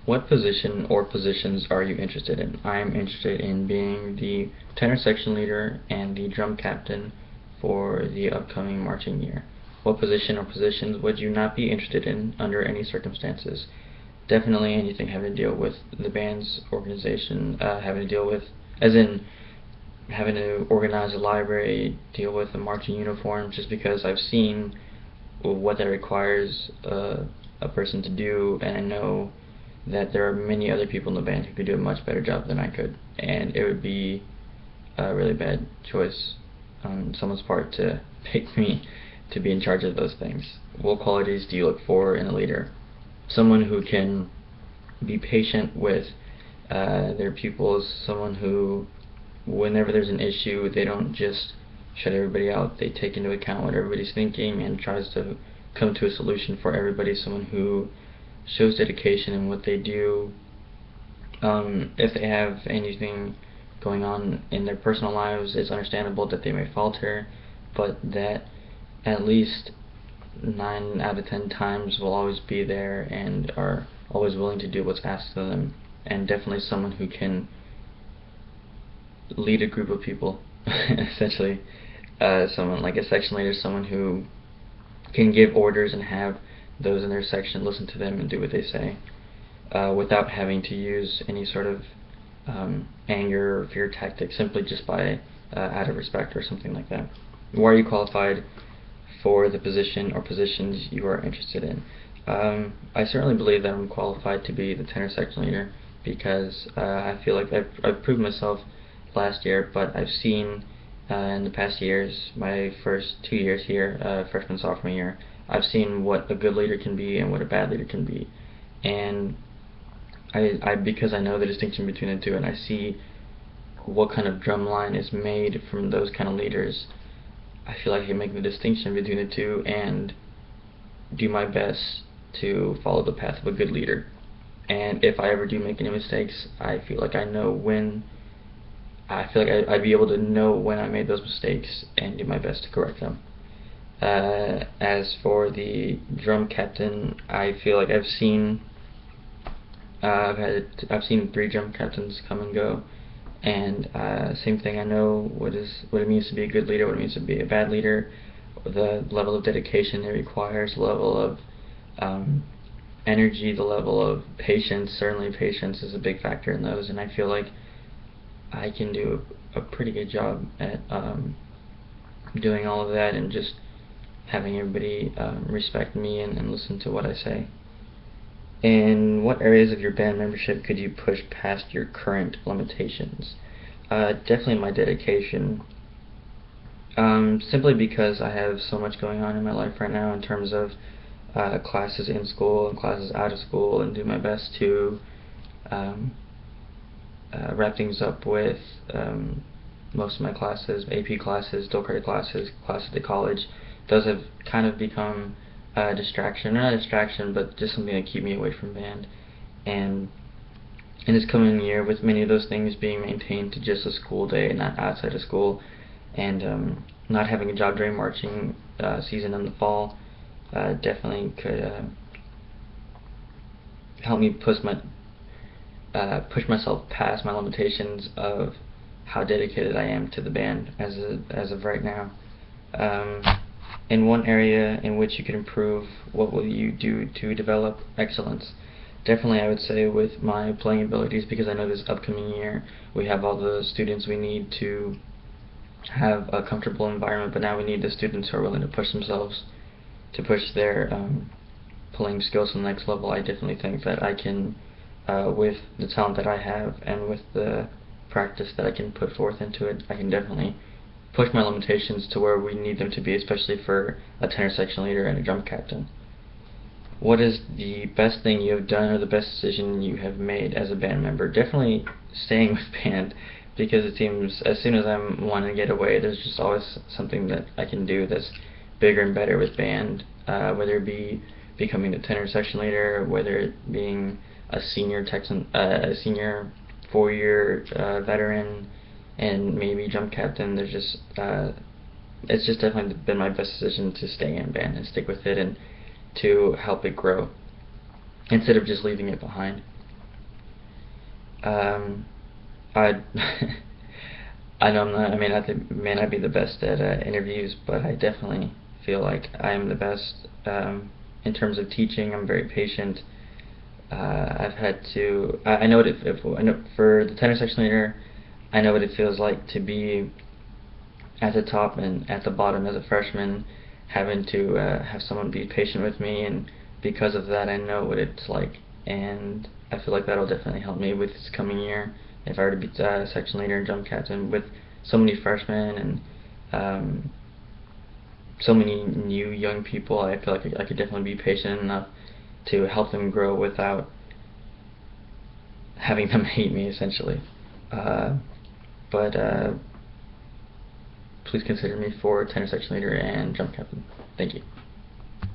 What position or positions are you interested in? I am interested in being the tenor section leader and the drum captain for the upcoming marching year. What position or positions would you not be interested in under any circumstances? Definitely anything having to deal with the band's organization, having to deal with, as in having to organize a library, deal with a marching uniform, just because I've seen what that requires a person to do, and I know that there are many other people in the band who could do a much better job than I could, and it would be a really bad choice on someone's part to pick me to be in charge of those things. What qualities do you look for in a leader? Someone who can be patient with their pupils, someone who, whenever there's an issue, they don't just shut everybody out. They take into account what everybody's thinking and tries to come to a solution for everybody. Someone who shows dedication in what they do. If they have anything going on in their personal lives, it's understandable that they may falter, but that at least 9 out of 10 times will always be there and are always willing to do what's asked of them. And definitely someone who can lead a group of people, essentially. Someone like a section leader, someone who can give orders and have those in their section listen to them and do what they say, without having to use any sort of anger or fear tactic, simply just by out of respect or something like that. Why are you qualified for the position or positions you are interested in? I certainly believe that I'm qualified to be the tenor section leader because I feel like I've proved myself last year, but I've seen in the past years, my first 2 years here, freshman, sophomore year, I've seen what a good leader can be and what a bad leader can be. And because I know the distinction between the two and I see what kind of drum line is made from those kind of leaders, I feel like I can make the distinction between the two and do my best to follow the path of a good leader. And if I ever do make any mistakes, I feel like I know when. I feel like I'd be able to know when I made those mistakes and do my best to correct them. As for the drum captain, I feel like I've seen I've seen 3 drum captains come and go, and same thing. I know what it means to be a good leader, what it means to be a bad leader, the level of dedication it requires, the level of energy, the level of patience. Certainly, patience is a big factor in those, and I feel like I can do a pretty good job at doing all of that and just having everybody respect me and listen to what I say. In what areas of your band membership could you push past your current limitations? Definitely my dedication. Simply because I have so much going on in my life right now in terms of classes in school and classes out of school, and do my best to wrap things up with most of my classes, AP classes, dual credit classes, classes at college. Those have kind of become a distraction, not a distraction, but just something to keep me away from band. And in this coming year, with many of those things being maintained to just a school day and not outside of school, and not having a job during marching season in the fall, definitely could help me push myself past my limitations of how dedicated I am to the band as of right now. In one area in which you could improve, what will you do to develop excellence? Definitely, I would say with my playing abilities, because I know this upcoming year we have all the students we need to have a comfortable environment, but now we need the students who are willing to push themselves, to push their playing skills to the next level. I definitely think that I can, with the talent that I have and with the practice that I can put forth into it, I can definitely push my limitations to where we need them to be, especially for a tenor section leader and a drum captain. What is the best thing you have done or the best decision you have made as a band member? Definitely staying with band, because it seems as soon as I'm wanting to get away, there's just always something that I can do that's bigger and better with band, whether it be becoming the tenor section leader, whether it being a senior 4-year veteran, and maybe drum captain. There's just it's just definitely been my best decision to stay in band and stick with it and to help it grow instead of just leaving it behind. I I know may not be the best at interviews, but I definitely feel like I am the best in terms of teaching. I'm very patient. I've had to. I know what I know for the tenor section leader. I know what it feels like to be at the top and at the bottom as a freshman, having to have someone be patient with me, and because of that, I know what it's like, and I feel like that'll definitely help me with this coming year. If I were to be section leader and drum captain with so many freshmen and so many new young people, I feel like I could definitely be patient enough to help them grow without having them hate me, essentially. But please consider me for tenor section leader and drum captain. Thank you.